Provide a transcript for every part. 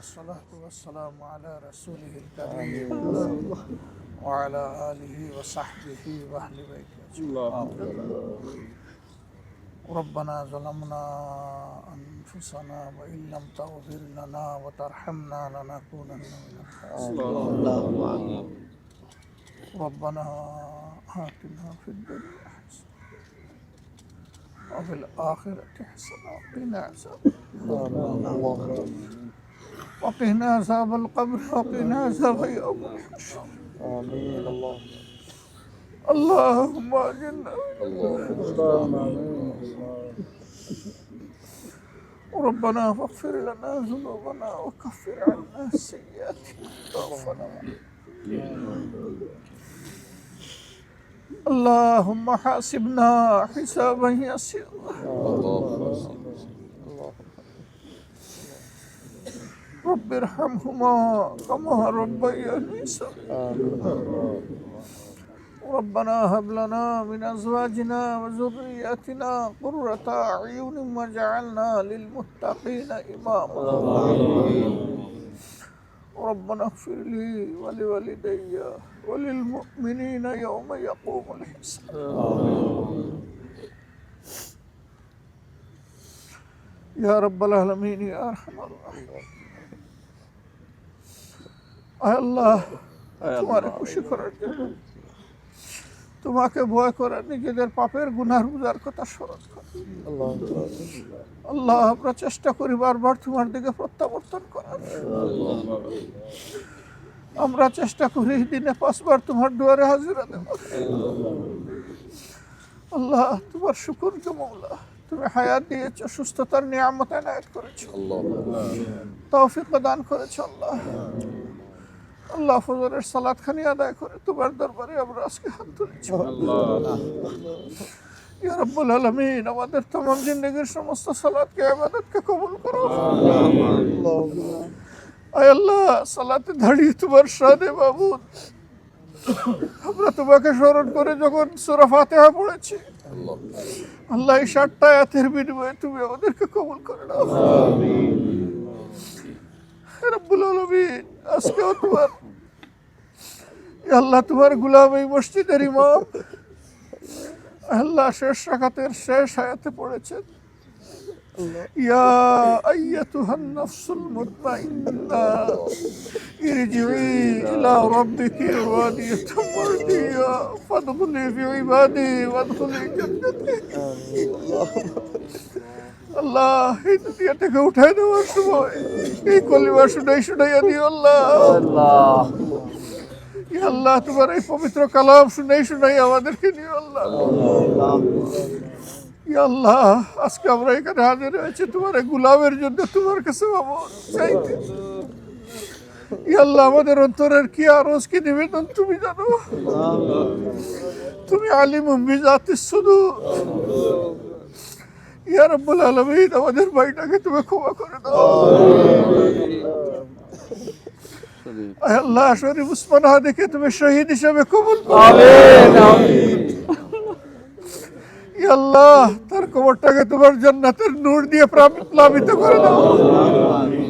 والصلاة والسلام على رسوله الكريم وعلى آله وصحبه وأهل بيته أجمعين. ربنا ظلمنا أنفسنا وإن لم تغفر لنا وترحمنا لنكونن من الخاسرين. ربنا آتنا في الدنيا حسنة وفي الآخرة حسنة وقنا عذاب القبر وقنا عذاب يوم الحشر. آمين. اللهم أجرنا ربنا فاغفر لنا ذنوبنا وكفر عنا سيئاتنا وتوفنا اللهم حاسبنا حسابا يسيرا رب ارحمهما كما ربياني صغيرا ربنا هب لنا من أزواجنا وذرياتنا قرة أعين واجعلنا للمتقين إماما ربنا اغفر لي ولوالدي وللمؤمنين يوم يقوم الحساب. يا رب العالمين يا أرحم الراحمين. আল্লাহ তোমার খুশি করার জন্য তোমাকে ভয় করে নিজেদের পাপের গুনার বুঝার কথা স্মরণ কর। আল্লাহ আমরা চেষ্টা করি বারবার তোমার দিকে প্রত্যাবর্তন করার। আমরা চেষ্টা করি দিনে 5 বার তোমার দুয়ারে হাজিরা দেওয়ার। আল্লাহ তোমার শুকর যে মওলা তুমি হায়াত দিয়েছো, সুস্থতার নিয়ামত এনায়েত করেছো, তৌফিক দান করেছো। আল্লাহ আল্লাহ ফজরের সালাত খানি আদায় করে তোমার দরবারে আমরা আজকে হাত তুলেছি। ইয়া রাব্বুল আলামিন আমাদের तमाम জিন্দেগীর সমস্ত সালাতকে ইবাদতকে কবুল করো। আয় আল্লাহ সালাতে দাঁড়িয়ে তোমার শানে মাবুদ আমরা তোমাকে স্মরণ করে যখন সূরা ফাতিহা পড়েছি আল্লাহ এই 7টা আয়াতের বিনিময়ে তুমি আমাদেরকে কবুল করে নাও। আমিন। রব্বুল আলামিন আজকেও তোমার আল্লাহ তোমার গোলাম এই মসজিদের ইমাম আল্লাহ শেষ রাকাতের শেষ আয়াতে পড়েছেন ইয়া আইয়াতুহান নাফসুল মুতমাইন্না ইরজিই ইলা রাব্বিকি রাদিয়াতাম মারদিয়া ফাদখুলি ফি ইবাদি ওয়াদখুলি জান্নাতি। আল্লাহ এই দুনিয়া থেকে উঠাই দেওয়ার সময় এই কলিমা শুনাইয়া দিও আল্লাহ। আল্লাহ তোমার এই পবিত্র কালাম শুনাই আমাদেরকে নিও আল্লাহ। আল্লাহ আজকে আমরা এখানে হাজির হয়েছি তোমার এই গোলামের জন্য, তোমার কাছে চাইতে। আল্লাহ আমাদের অন্তরের কি আরজ কি নিবেদন তুমি জানো। তুমি আলিমুম বিজাতিস সুদূর। ইয়া রাব্বুল আলামিন আমাদের ভাইটাকে তুমি ক্ষমা করে দাও। আল্লাহ শরীফ উসমান হাদিকে তুমি শহীদ হিসেবে কবুল করো। আমিন। ইয়া আল্লাহ তার কবরটাকে তোমার জান্নাতের নূর দিয়ে প্লাবিত করে দাও। আমিন।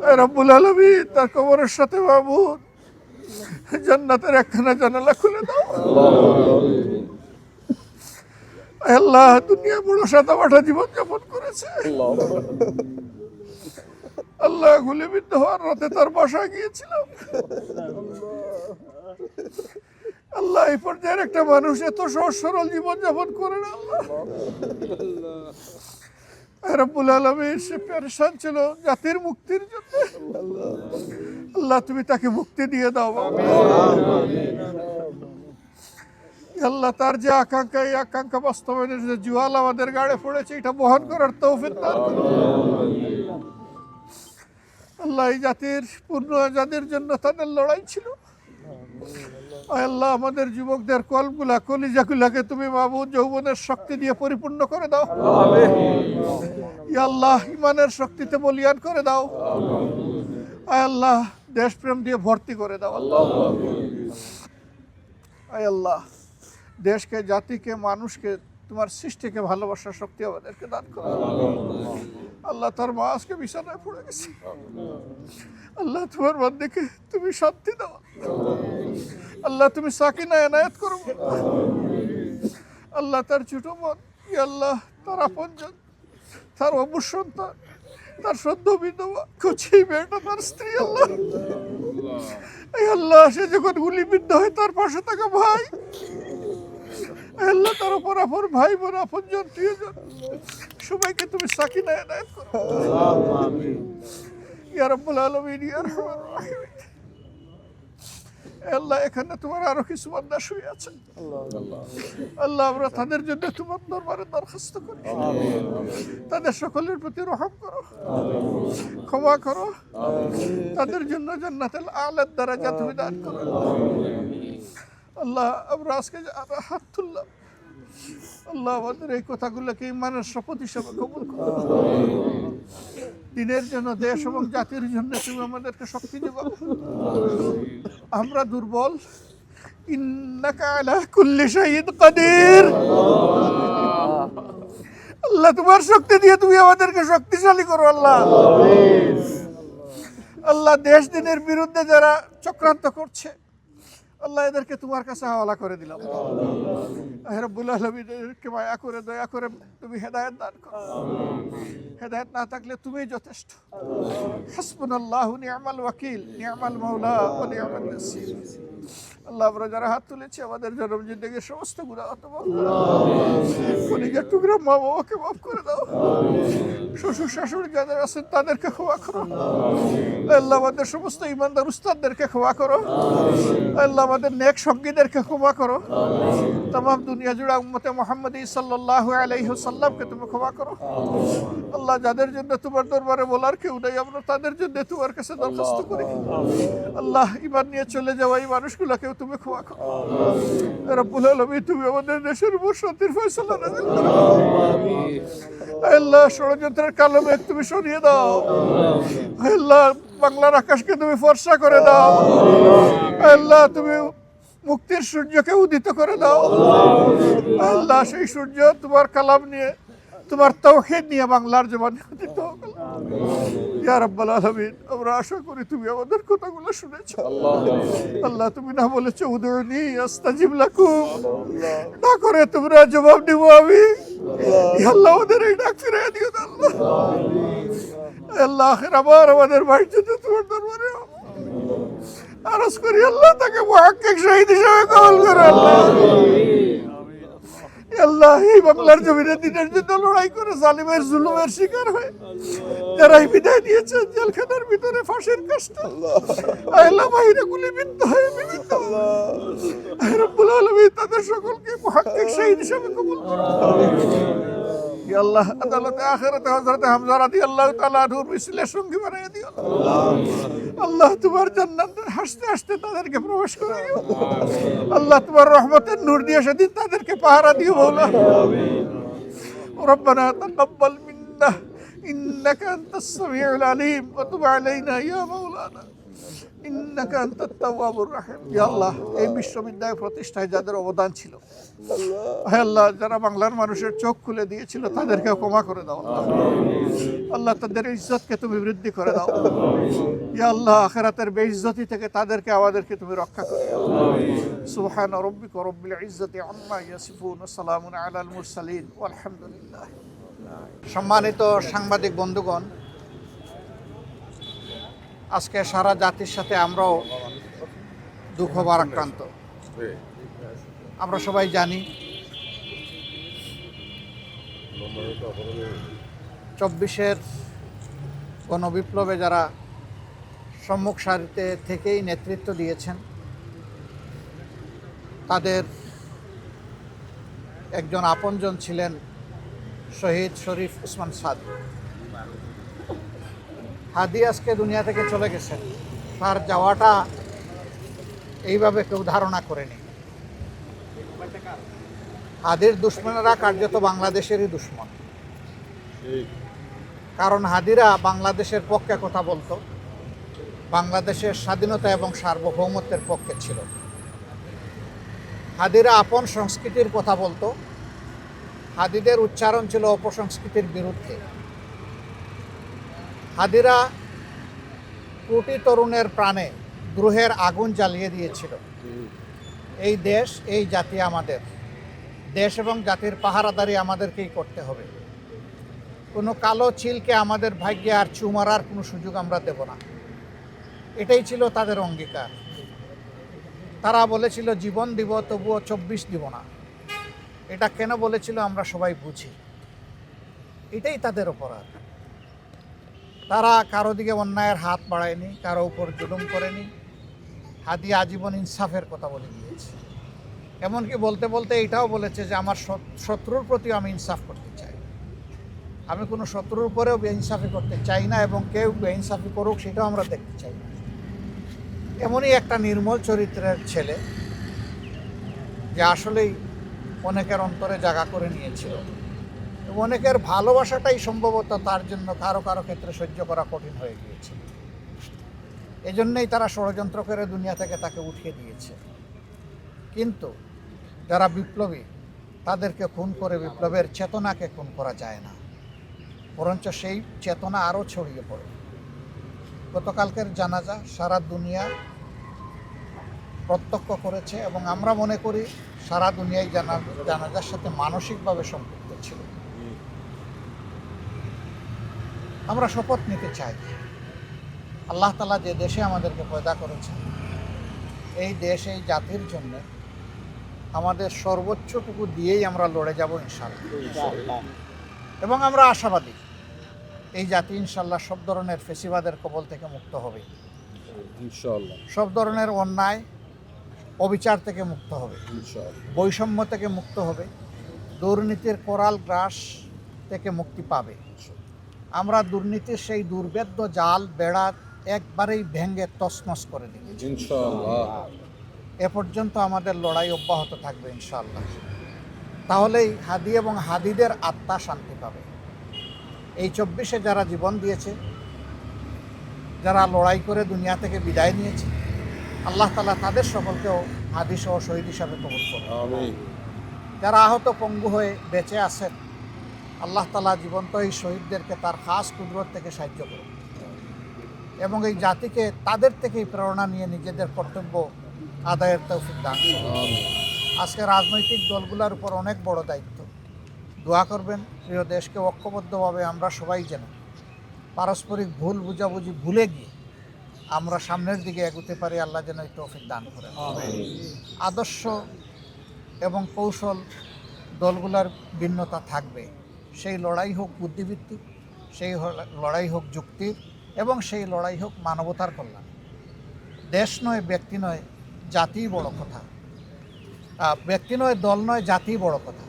ইয়া রাব্বুল আলামিন তার কবরের সাথে মাবুদ জান্নাতের একখানা জানালা খুলে দাও। আমিন। আল্লাহ দুনিয়া বড় সাদামাটা জীবন যাপন করেছে। আল্লাহ গুলিবিদ্ধ হওয়ার রাতে তার বাসায় গিয়েছিলাম। আল্লাহ এই পর্যায়ের একটা মানুষ এত সহজ সরল জীবন যাপন করে না। রব্বুল আলামিন সে পেরেশান ছিল জাতির মুক্তির জন্য। আল্লাহ তুমি তাকে মুক্তি দিয়ে দাও। আল্লাহ তার যে আকাঙ্ক্ষা এই আকাঙ্ক্ষা বাস্তবায়নের যে জুয়াল আমাদের গাড়ে পড়েছে এটা বহন করার তৌফিক দান করো। আল্লাহ এই জাতির পূর্ণ আজাদের জন্য তাদের লড়াই ছিল। আল্লাহ আমাদের যুবকদের কলগুলা কলিজাগুলাকে তুমি মাবুদ যৌবনের শক্তি দিয়ে পরিপূর্ণ করে দাও। আল্লাহ ইমানের শক্তিতে বলিয়ান করে দাও। আল্লাহ দেশপ্রেম দিয়ে ভর্তি করে দাও। আল্লাহ দেশকে জাতিকে মানুষকে তোমার সৃষ্টিকে ভালোবাসার শক্তি আমাদেরকে দান করো। আল্লাহ তার মা আজকে বিছানায় পড়ে গেছে, আল্লাহ তোমার বান্দাকে তুমি শান্তি দাও, আল্লাহ তুমি সাকিনা এনায়েত করো। আল্লাহ তার ছোট বোন, আল্লাহ তার আপনজন, তার অবুজ সন্তান, তার সদ্য বিধবা কচি মেয়েটা, তার স্ত্রী, আল্লাহ এই আল্লাহ সে যখন গুলিবিদ্ধ হয় তার পাশে থাকা ভাই, আল্লাহ তার উপর আপন ভাই বোন, আপনজন, প্রিয়জন সবাইকে তুমি সাকিনা এনায়েত করো। ইয়া রাব্বুল আলামিন, ইয়া আরহামার রাহিমিন। আল্লাহ এখানে তোমার আরো কিছু বান্দা শুয়ে আছে, আল্লাহ আমরা তাদের জন্য তোমার দরবারে দরখাস্ত করি, তাদের সকলের প্রতি রহম করো, ক্ষমা করো, তাদের জন্য জান্নাতুল আ'লার দরজা তুমি দান করো। আল্লাহ আমরা আজকে যারা হাত তুললাম, আল্লাহ আমাদের এই কথাগুলোকে ইমানের শপথ হিসাবে কবুল করো। দিনের জন্য, দেশ এবং জাতির জন্য তুমি আমাদেরকে শক্তি যোগাও। আমরা দুর্বল, ইন্নাকা আলা কুল্লি শাইইন কাদির। আল্লাহ তোমার শক্তি দিয়ে তুমি আমাদেরকে শক্তিশালী করো। আল্লাহ আল্লাহ দেশ দিনের বিরুদ্ধে যারা চক্রান্ত করছে, আল্লাহ এদেরকে তোমার কাছে হাওয়ালা করে দিলাম। রব্বুল আলামিন এদেরকে মায়া করে দয়া করে তুমি হেদায়েত দান করো। হেদায়েত না থাকলে তুমিই যথেষ্ট। হাসবুনাল্লাহু নি'মাল ওয়াকিল, নি'মাল মাওলা ওয়া নি'মান নাসির। আল্লাহ আমরা যারা হাত তুলেছি আমাদের জন্ম জিন্দেগির সমস্ত গুনাহ মাফ করো। কলিজার টুকরা মা বাবাকে মাফ করে দাও। শ্বশুর শাশুড়ি যাদের আছেন তাদেরকে ক্ষমা করো। আল্লাহ আমাদের সমস্ত ইমানদার উস্তাদদেরকে ক্ষমা করো। আল্লাহ আমাদের নেক সঙ্গীদেরকে ক্ষমা করো। তামাম দুনিয়া জুড়ে উম্মতে মুহাম্মদী সাল্লাল্লাহু আলাইহি ওয়াসাল্লামকে তুমি ক্ষমা করো। আল্লাহ যাদের জন্য তোমার দরবারে বলার কেউ নাই, আমরা তাদের জন্য তোমার কাছে দরখাস্ত করি। আল্লাহ ঈমান নিয়ে চলে যাওয়া এই মানুষগুলোকেও তুমি ক্ষমা করো। রব্বুল আলামিন তুমি আমাদের দেশের উপর শান্তির ফয়সালা নাযিল করো। আল্লাহ ষড়যন্ত্রের কালো মেঘ তুমি সরিয়ে দাও। আল্লাহ বাংলার আকাশকে তুমি ফর্সা করে দাও। আল্লাহ তুমি মুক্তির সূর্যকে উদিত করে দাও। আল্লাহ সেই সূর্য তোমার কালাম নিয়ে, তোমার তাওহীদ নিয়ে বাংলার জবানে উদিত হোক। ইয়া রাব্বাল আলামিন আমরা আশা করি তুমি আমাদের কথাগুলো শুনেছো। আল্লাহ তুমি না বলেছো উদুনি আস্তাজিব লাকুম, না করে তোমরা জবাব দিব আমি। আল্লাহ ওদের এই ডাক ফিরিয়ে দিও আল্লাহ। আল্লাহ আখির আবার আমাদের ভাই যদি তোমার দরবারে আরজ করি, আল্লাহ তাকে মুহাক্কিক শহীদ হিসেবে কবুল করো। আল্লাহ আল্লাহ এই বাংলার জমিনে দিনের জন্য লড়াই করে জালিমের জুলুমের শিকার হয়ে যারা বিদায় দিয়েছেন জেলখানার ভিতরে ফাঁসির কষ্ট, আল্লাহ বাইরে গুলিবিদ্ধ হয়ে বিভিন্ন রব্বুল আলামিন তাদের সকলকে মুহাক্কিক শহীদ হিসেবে কবুল করো। আল্লাহ আদালতে আখিরাতে হযরত হামজা রাদিয়াল্লাহু তাআলা আনহুর মিছিলের সঙ্গী বানিয়ে দিও। আল্লাহ তোমার জান্নাতে হাসতে হাসতে তাদেরকে প্রবেশ করাইও। আল্লাহ তোমার রহমতের নূর দিয়ে সেদিন তাদেরকে পাহারা দিও মাওলা। রব্বানা তাকাব্বাল মিন্না ইন্নাকা আনতাস সামিউল আলিম ওয়া তুব আলাইনা ইয়া মাওলানা ইন্নাকা আনতাত তাওয়াবুর রহিম। ইয়া আল্লাহ এই বিশ্ববিদ্যালয় প্রতিষ্ঠায় যাদের অবদান ছিল, হে আল্লাহ যারা বাংলার মানুষের চোখ খুলে দিয়েছিল তাদেরকে ক্ষমা করে দাও। আল্লাহ তাদের ইজ্জতকে তুমি বৃদ্ধি করে দাও। ইয়া আল্লাহ আখিরাতের বেইজ্জতি থেকে তাদেরকে আমাদেরকে তুমি রক্ষা করে দাও। সুবহান রাব্বিকা রাব্বিল ইজ্জাতি আম্মা ইয়াসিফুন ওয়া সালামুন আলাল মুরসালিন ওয়াল হামদুলিল্লাহ। সম্মানিত সাংবাদিক বন্ধুগণ, আজকে সারা জাতির সাথে আমরাও দুঃখ ভারাক্রান্ত। আমরা সবাই জানি 24-এর গণবিপ্লবে যারা সম্মুখ সারিতে থেকেই নেতৃত্ব দিয়েছেন তাদের একজন আপনজন ছিলেন শহীদ শরীফ ওসমান সাদি। হাদি আজকে দুনিয়া থেকে চলে গেছেন। তার যাওয়াটা এইভাবে কেউ ধারণা করেনি। হাদির দুশ্মনেরা কার্যত বাংলাদেশেরই দুশ্মন। কারণ হাদিরা বাংলাদেশের পক্ষে কথা বলতো, বাংলাদেশের স্বাধীনতা এবং সার্বভৌমত্বের পক্ষে ছিল। হাদিরা আপন সংস্কৃতির কথা বলতো, হাদিদের উচ্চারণ ছিল অপসংস্কৃতির বিরুদ্ধে। হাদিরা কোটি তরুণের প্রাণে দ্রোহের আগুন জ্বালিয়ে দিয়েছিল। এই দেশ, এই জাতি আমাদের দেশ এবং জাতির পাহারাদারি আমাদেরকেই করতে হবে। কোনো কালো চিলকে আমাদের ভাগ্যে আর চু মারার কোনো সুযোগ আমরা দেব না। এটাই ছিল তাদের অঙ্গীকার। তারা বলেছিল জীবন দিব, তবুও 24 দিব না। এটা কেন বলেছিল আমরা সবাই বুঝি। এটাই তাদের অপরাধ। তারা কারো দিকে অন্যায়ের হাত বাড়ায়নি, কারো উপর জুলুম করেনি। হাদি আজীবন ইনসাফের কথা বলে গিয়েছে। এমনকি বলতে বলতে এটাও বলেছে যে আমার শত্রুর প্রতিও আমি ইনসাফ করতে চাই। আমি কোনো শত্রুর উপরেও বেইনসাফি করতে চাই না, এবং কেউ বেইনসাফি করুক সেটাও আমরা দেখতে চাই না। এমনই একটা নির্মল চরিত্রের ছেলে, যে আসলেই অনেকের অন্তরে জায়গা করে নিয়েছিল। এবং অনেকের ভালোবাসাটাই সম্ভবত তার জন্য কারো কারো ক্ষেত্রে সহ্য করা কঠিন হয়ে গিয়েছে। এজন্যই তারা ষড়যন্ত্র করে দুনিয়া থেকে তাকে উঠিয়ে দিয়েছে। কিন্তু যারা বিপ্লবী, তাদেরকে খুন করে বিপ্লবের চেতনাকে খুন করা যায় না, বরঞ্চ সেই চেতনা আরও ছড়িয়ে পড়ে। গতকালকের জানাজা সারা দুনিয়া প্রত্যক্ষ করেছে, এবং আমরা মনে করি সারা দুনিয়ায় জানাজার সাথে মানসিকভাবে সম্পৃক্ত ছিল। আমরা শপথ নিতে চাই, আল্লাহ তাআলা যে দেশে আমাদেরকে পয়দা করেছেন, এই দেশ, এই জাতির জন্য আমাদের সর্বোচ্চটুকু দিয়েই আমরা লড়ে যাব ইনশাআল্লাহ। এবং আমরা আশাবাদী এই জাতি ইনশাআল্লাহ সব ধরনের ফেসিবাদের কবল থেকে মুক্ত হবে ইনশাআল্লাহ। সব ধরনের অন্যায় অবিচার থেকে মুক্ত হবে ইনশাআল্লাহ। বৈষম্য থেকে মুক্ত হবে, দুর্নীতির করাল গ্রাস থেকে মুক্তি পাবে। আমরা দুর্নীতির সেই দুর্ভেদ্য জাল বেড়া একবারেই ভেঙে তছনছ করে দিই ইনশাআল্লাহ। এ পর্যন্ত আমাদের লড়াই অব্যাহত থাকবে ইনশাআল্লাহ। তাহলেই হাদি এবং হাদিদের আত্মা শান্তি পাবে। এই 24-এ যারা জীবন দিয়েছে, যারা লড়াই করে দুনিয়া থেকে বিদায় নিয়েছে, আল্লাহ তাআলা তাদের সকলকেও হাদি সহ শহীদ হিসাবে কবুল করুন। আমিন। যারা আহত পঙ্গু হয়ে বেঁচে আছেন, আল্লাহ তাআলা জীবন্ত এই শহীদদেরকে তার খাস কুদরত থেকে সাহায্য করুন, এবং এই জাতিকে তাদের থেকেই প্রেরণা নিয়ে নিজেদের কর্তব্য আদায়ের তৌফিক দান করুন। আজকে রাজনৈতিক দলগুলোর উপর অনেক বড় দায়িত্ব। দোয়া করবেন প্রিয় দেশকে ঐক্যবদ্ধভাবে আমরা সবাই যেন পারস্পরিক ভুল বুঝাবুঝি ভুলে গিয়ে আমরা সামনের দিকে এগোতে পারি। আল্লাহ যেন এই তৌফিক দান করেন। আদর্শ এবং কৌশল দলগুলোর ভিন্নতা থাকবে, সেই লড়াই হোক বুদ্ধিভিত্তিক, সেই লড়াই হোক যুক্তির, এবং সেই লড়াই হোক মানবতার কল্যাণ। দেশ নয়, ব্যক্তি নয়, জাতিই বড় কথা। ব্যক্তি নয়, দল নয়, জাতিই বড় কথা।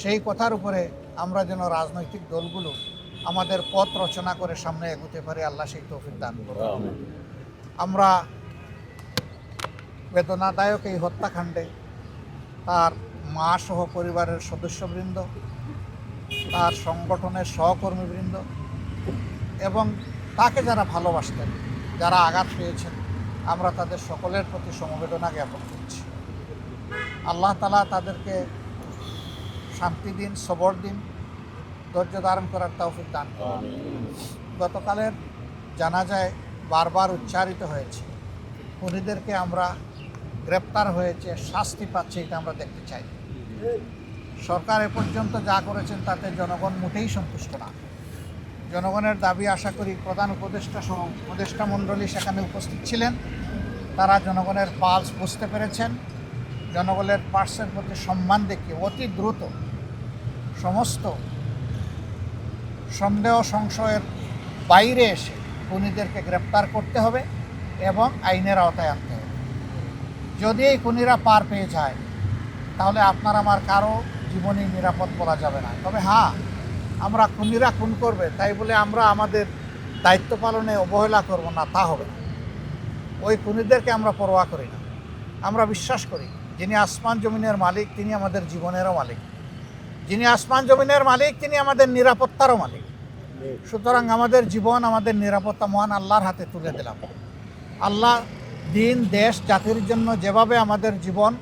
সেই কথার উপরে আমরা যেন রাজনৈতিক দলগুলো আমাদের পথ রচনা করে সামনে এগোতে পারি। আল্লাহ সেই তৌফিক দান করুন। আমরা বেদনাদায়ক এই হত্যাকাণ্ডে তার মা সহ পরিবারের সদস্যবৃন্দ, তার সংগঠনের সহকর্মীবৃন্দ, এবং তাকে যারা ভালোবাসতেন, যারা আঘাত পেয়েছেন, আমরা তাদের সকলের প্রতি সমবেদনা জ্ঞাপন করছি। আল্লাহ তাআলা তাদেরকে শান্তি দিন, সবর দিন, ধৈর্য ধারণ করার তৌফিক দান করুন। গতকালের জানাজায় বারবার উচ্চারিত হয়েছে, খুনিদেরকে আমরা গ্রেপ্তার হয়েছে, শাস্তি পাচ্ছে, এটা আমরা দেখতে চাই। সরকার এ পর্যন্ত যা করেছেন তাতে জনগণ মোটেই সন্তুষ্ট না। জনগণের দাবি আশা করি প্রধান উপদেষ্টা সহ উপদেষ্টা মণ্ডলী সেখানে উপস্থিত ছিলেন। তারা জনগণের পালস বুঝতে পেরেছেন। জনগণের পার্সের প্রতি সম্মান দেখিয়ে অতি দ্রুত সমস্ত সন্দেহ সংশয়ের বাইরে এসে খুনিদেরকে গ্রেপ্তার করতে হবে এবং আইনের আওতায় আনতে হবে। যদি এই খুনিরা পার পেয়ে যায়, তাহলে আপনার আমার কারো জীবনই নিরাপদ বলা যাবে না। তবে হ্যাঁ, আমরা খুনিরা খুন করবে তাই বলে আমরা আমাদের দায়িত্ব পালনে অবহেলা করব না, তা হবে না। ওই খুনিদেরকে আমরা পরোয়া করি না। আমরা বিশ্বাস করি যিনি আসমান জমিনের মালিক তিনি আমাদের জীবনেরও মালিক, যিনি আসমান জমিনের মালিক তিনি আমাদের নিরাপত্তারও মালিক। সুতরাং আমাদের জীবন, আমাদের নিরাপত্তা মহান আল্লাহর হাতে তুলে দিলাম। আল্লাহ দিন, দেশ, জাতির জন্য যেভাবে আমাদের জীবন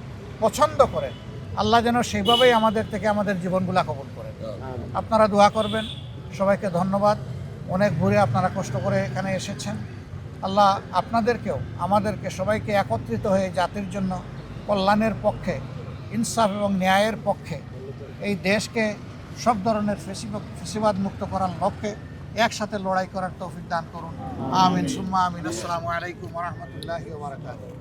পছন্দ করেন, আল্লাহ যেন সেইভাবেই আমাদের থেকে আমাদের জীবনগুলা কবুল করেন। আপনারা দোয়া করবেন। সবাইকে ধন্যবাদ। অনেক ঘুরে আপনারা কষ্ট করে এখানে এসেছেন। আল্লাহ আপনাদেরকেও আমাদেরকে সবাইকে একত্রিত হয়ে জাতির জন্য কল্যাণের পক্ষে, ইনসাফ এবং ন্যায়ের পক্ষে এই দেশকে সব ধরনের ফেসিবাদ মুক্ত করার লক্ষ্যে একসাথে লড়াই করার তৌফিক দান করুন। আমিন সুম্মা আমিন। আসসালামু আলাইকুম ওয়া রাহমাতুল্লাহি ওয়া বারাকাতুহু।